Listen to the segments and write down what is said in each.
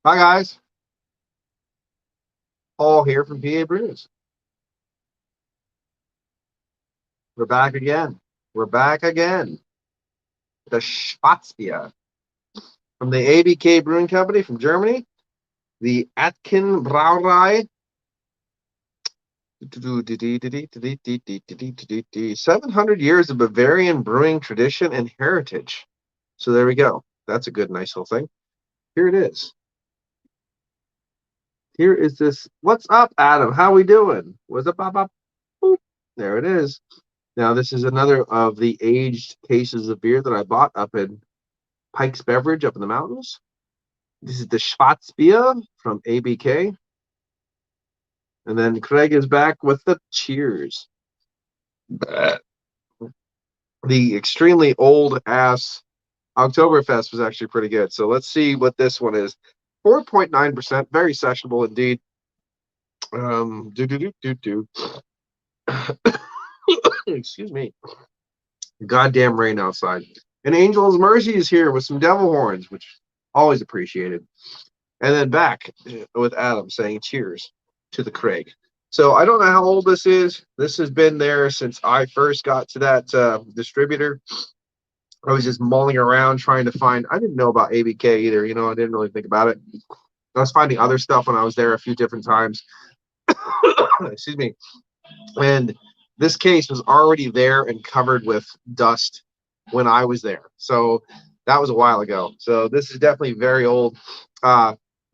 Hi guys, Paul here from PABrewNews. We're back again. We're back again. The Schwarzbier from the ABK Brewing Company from Germany. The Atkin Brauerei. 700 years of Bavarian brewing tradition and heritage. So there we go. That's a good, nice little thing. Here it is. Here is this. What's up, Adam? How we doing? What's up, up? Boop. There it is. Now, this is another of the aged cases of beer that I bought up in Pike's Beverage up in the mountains. This is the Schwarzbier from ABK. And then Craig is back with the cheers. The extremely old ass Oktoberfest was actually pretty good. So let's see what this one is. 4.9%, very sessionable indeed. Do do do do do. Excuse me. Goddamn rain outside. And Angel's Mercy is here with some devil horns, which always appreciated. And then back with Adam saying cheers to the Craig. So I don't know how old this is. This has been there since I first got to that distributor. I was just mulling around trying to find. I didn't know about ABK either. I didn't really think about it. I was finding other stuff when I was there a few different times. Excuse me. And this case was already there and covered with dust when I was there. So that was a while ago. So this is definitely very old.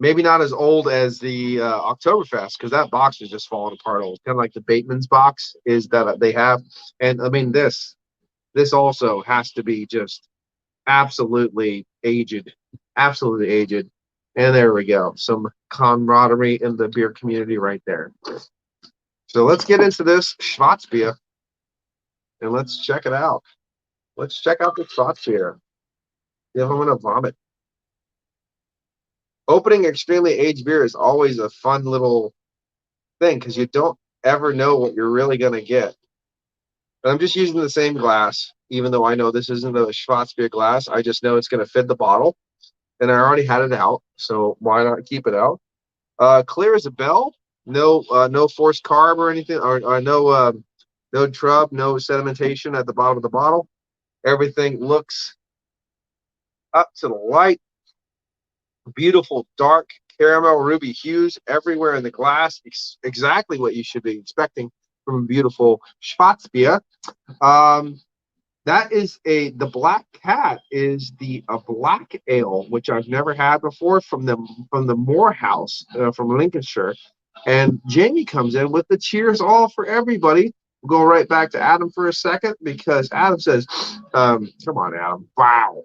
Maybe not as old as the Oktoberfest because that box is just falling apart old. Kind of like the Bateman's box is that they have. And I mean, this also has to be just absolutely aged, absolutely aged. And there we go. Some camaraderie in the beer community right there. So let's get into this Schwarzbier and let's check it out. Let's check out the Schwarzbier. Yeah, I'm going to vomit. Opening extremely aged beer is always a fun little thing because you don't ever know what you're really going to get. And I'm just using the same glass, even though I know this isn't a Schwarzbier glass. I just know it's going to fit the bottle. And I already had it out, so why not keep it out? Clear as a bell. No forced carb or anything, or no trub, no sedimentation at the bottom of the bottle. Everything looks up to the light. Beautiful dark caramel ruby hues everywhere in the glass. Exactly what you should be expecting from a beautiful Schwarzbier. Um, that is the Black Cat is a black ale which I've never had before from the Morehouse from Lincolnshire, and Jamie comes in with the cheers all for everybody. We'll go right back to Adam for a second because Adam says, "Come on, Adam! Wow,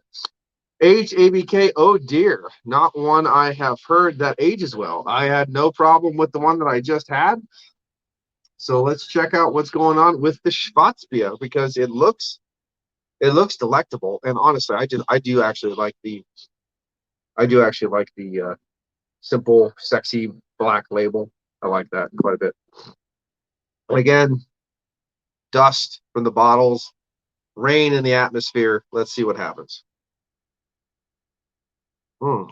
ABK, oh dear, not one I have heard that ages well. I had no problem with the one that I just had. So let's check out what's going on with the Schwarzbier because it looks delectable. And honestly, I do actually like the simple, sexy black label. I like that quite a bit. Again, dust from the bottles, rain in the atmosphere. Let's see what happens. Mm.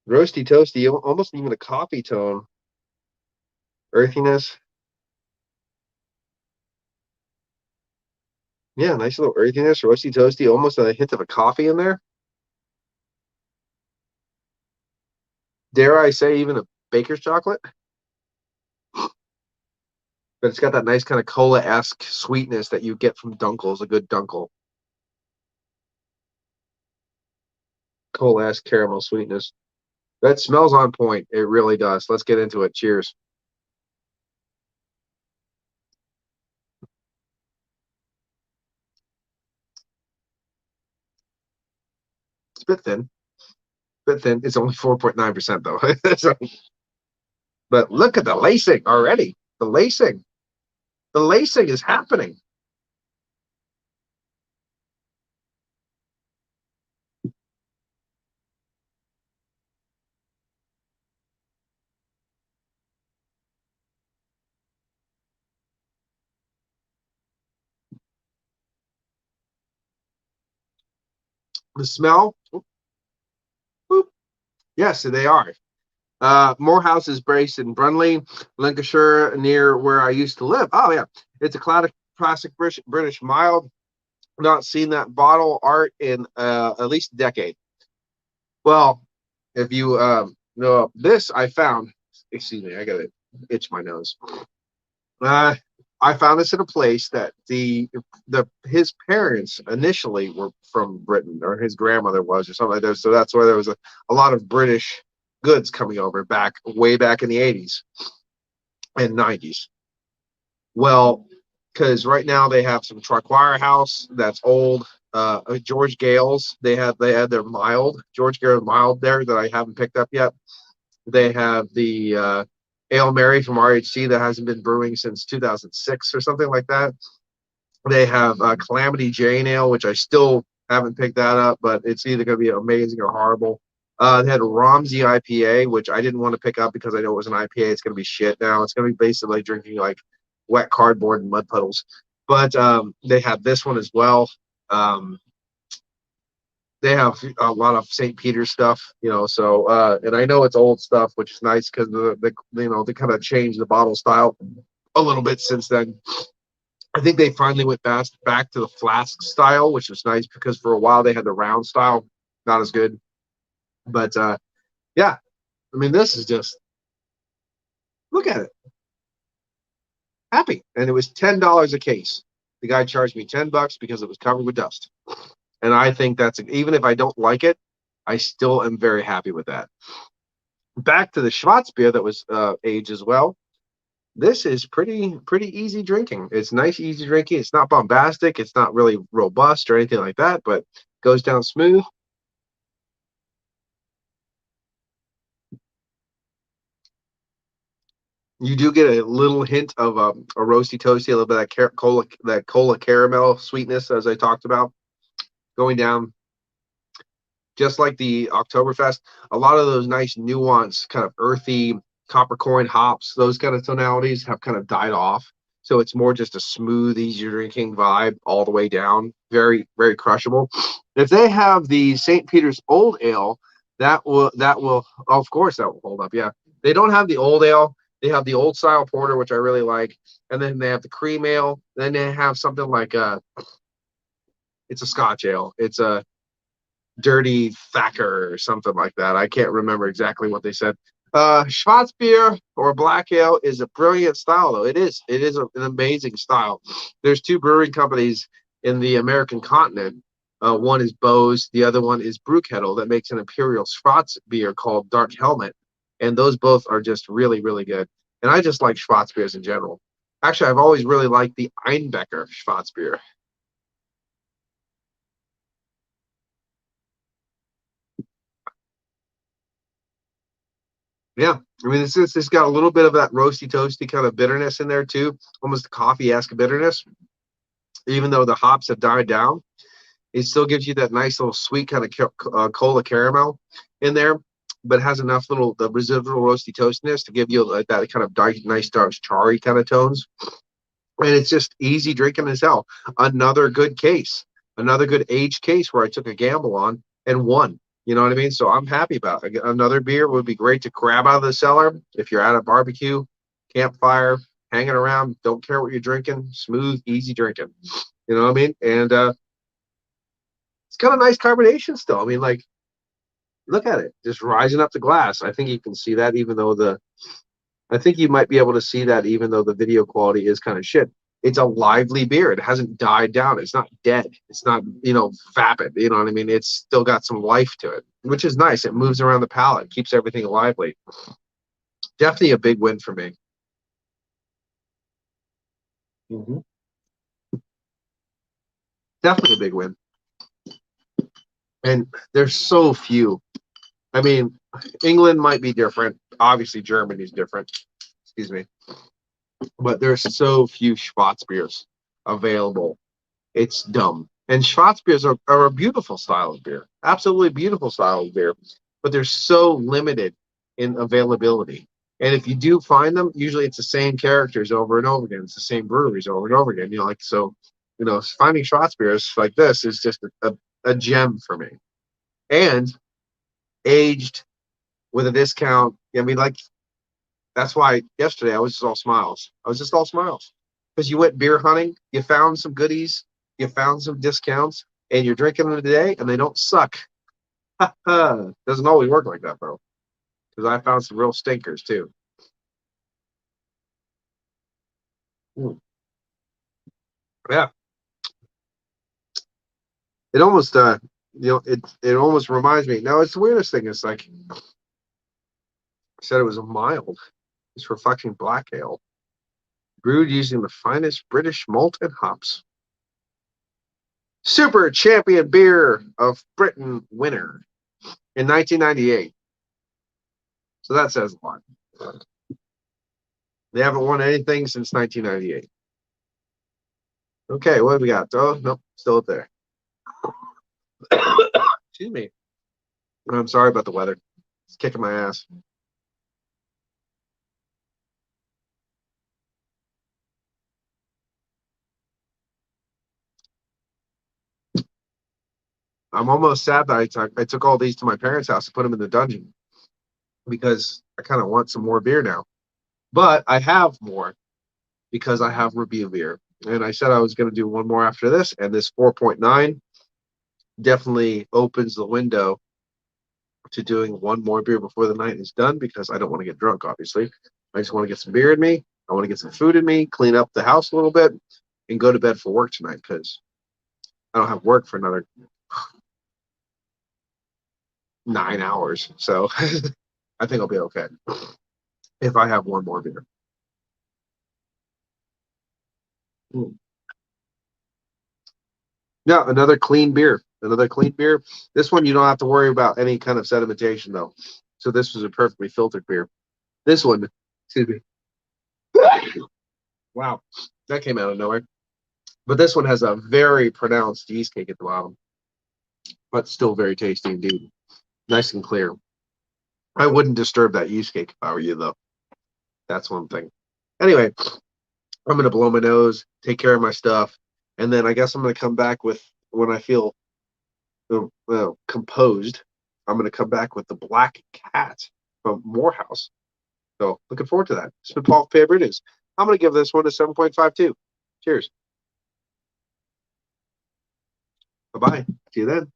Roasty toasty, almost even a coffee tone. Earthiness. Yeah, nice little earthiness, roasty toasty, almost a hint of a coffee in there. Dare I say, even a baker's chocolate? But it's got that nice kind of cola-esque sweetness that you get from Dunkel's, a good Dunkel. Cola-esque caramel sweetness. That smells on point. It really does. Let's get into it. Cheers. It's a bit thin. Bit thin. It's only 4.9% though. So, but look at the lacing already. The lacing. The lacing is happening. The smell. Boop, Yes, they are. Morehouse is based in Brunley, Lancashire, near where I used to live. Oh yeah, it's a classic British mild. Not seen that bottle art in at least a decade. Well, if you know this, I found. Excuse me, I gotta itch my nose. Uh, I found this at a place that the his parents initially were from Britain, or his grandmother was, or something like that. So that's why there was a lot of British goods coming over way back in the 80s and 90s. Well, because right now they have some Triquire House that's old. George Gales, they had their mild George Gale mild there that I haven't picked up yet. They have the Ale Mary from RHC that hasn't been brewing since 2006 or something like that. They have Calamity Jane Ale, which I still haven't picked that up, but it's either going to be amazing or horrible. They had Romsey IPA, which I didn't want to pick up because I know it was an IPA. It's going to be shit now. It's going to be basically drinking like wet cardboard and mud puddles. But they have this one as well. Um, they have a lot of St. Peter's stuff, So and I know it's old stuff, which is nice because they kind of changed the bottle style a little bit since then. I think they finally went back to the flask style, which was nice because for a while they had the round style, not as good. But yeah, I mean, this is just look at it, happy, and it was $10 a case. The guy charged me $10 because it was covered with dust, and I think that's even if I don't like it, I still am very happy with that. Back to the Schwarzbier that was aged as well. This is pretty easy drinking. It's nice, easy drinking. It's not bombastic. It's not really robust or anything like that, but goes down smooth. You do get a little hint of a roasty toasty, a little bit of that cola caramel sweetness, as I talked about, going down just like the Oktoberfest. A lot of those nice nuanced, kind of earthy coppercorn hops, those kind of tonalities have kind of died off. So it's more just a smooth, easy drinking vibe all the way down. Very, very crushable. If they have the St. Peter's Old Ale, that will of course that will hold up. Yeah. They don't have the old ale. They have the old style porter, which I really like. And then they have the cream ale. Then they have something like it's a Scotch ale. It's a Dirty Thacker or something like that. I can't remember exactly what they said. Schwarzbier or black ale is a brilliant style, though. It is. It is an amazing style. There's two brewing companies in the American continent. One is Bose, the other one is Brewkettle that makes an imperial Schwarzbier called Dark Helmet, and those both are just really, really good. And I just like Schwarzbiers in general. Actually, I've always really liked the Einbecker Schwarzbier. Yeah, I mean, it's got a little bit of that roasty toasty kind of bitterness in there too, almost coffee-esque bitterness. Even though the hops have died down, it still gives you that nice little sweet kind of cola caramel in there, but has enough little the residual roasty toastiness to give you like that kind of nice dark charry kind of tones. And it's just easy drinking as hell. Another good case, another good aged case where I took a gamble on and won. You know what I mean? So I'm happy about it. Another beer would be great to grab out of the cellar if you're at a barbecue, campfire, hanging around, don't care what you're drinking, smooth, easy drinking. You know what I mean? And it's got a nice carbonation still. I mean, like, look at it, just rising up the glass. I think you can see that even though I think you might be able to see that even though the video quality is kind of shit. It's a lively beer. It hasn't died down. It's not dead. It's not, vapid. You know what I mean? It's still got some life to it, which is nice. It moves around the palate, keeps everything lively. Definitely a big win for me. Hmm. Definitely a big win. And there's so few. I mean, England might be different. Obviously, Germany's different. Excuse me. But there's so few Schwarzbiers available. It's dumb. And Schwarzbiers are a beautiful style of beer, absolutely beautiful style of beer, but they're so limited in availability. And if you do find them, usually it's the same characters over and over again. It's the same breweries over and over again. Finding Schwarzbiers like this is just a gem for me. And aged with a discount. I mean, like that's why yesterday I was just all smiles. I was just all smiles because you went beer hunting, you found some goodies, you found some discounts, and you're drinking them today, and they don't suck. Doesn't always work like that, bro. Because I found some real stinkers too. Mm. Yeah, it almost it almost reminds me. Now it's the weirdest thing. It's like I said, it was a mild. It's reflecting black ale brewed using the finest British malt and hops. Super champion beer of Britain winner in 1998. So that says a lot. They haven't won anything since 1998. Okay, what have we got? Oh, nope, still up there. Excuse me. I'm sorry about the weather. It's kicking my ass. I'm almost sad that I took all these to my parents' house and put them in the dungeon because I kind of want some more beer now. But I have more because I have review beer. And I said I was going to do one more after this, and this 4.9 definitely opens the window to doing one more beer before the night is done because I don't want to get drunk, obviously. I just want to get some beer in me. I want to get some food in me, clean up the house a little bit, and go to bed for work tonight because I don't have work for another 9 hours. So I think I'll be okay if I have one more beer. Mm. Yeah, another clean beer. Another clean beer. This one you don't have to worry about any kind of sedimentation though. So this was a perfectly filtered beer. This one, excuse me. Wow, that came out of nowhere. But this one has a very pronounced yeast cake at the bottom, but still very tasty indeed. Nice and clear. I wouldn't disturb that yeast cake if I were you, though. That's one thing. Anyway, I'm going to blow my nose, take care of my stuff, and then I guess I'm going to come back with, when I feel composed, I'm going to come back with the Black Cat from Morehouse. So looking forward to that. It's been Paul PABrewNews. I'm going to give this one a 7.52. Cheers. Bye-bye. See you then.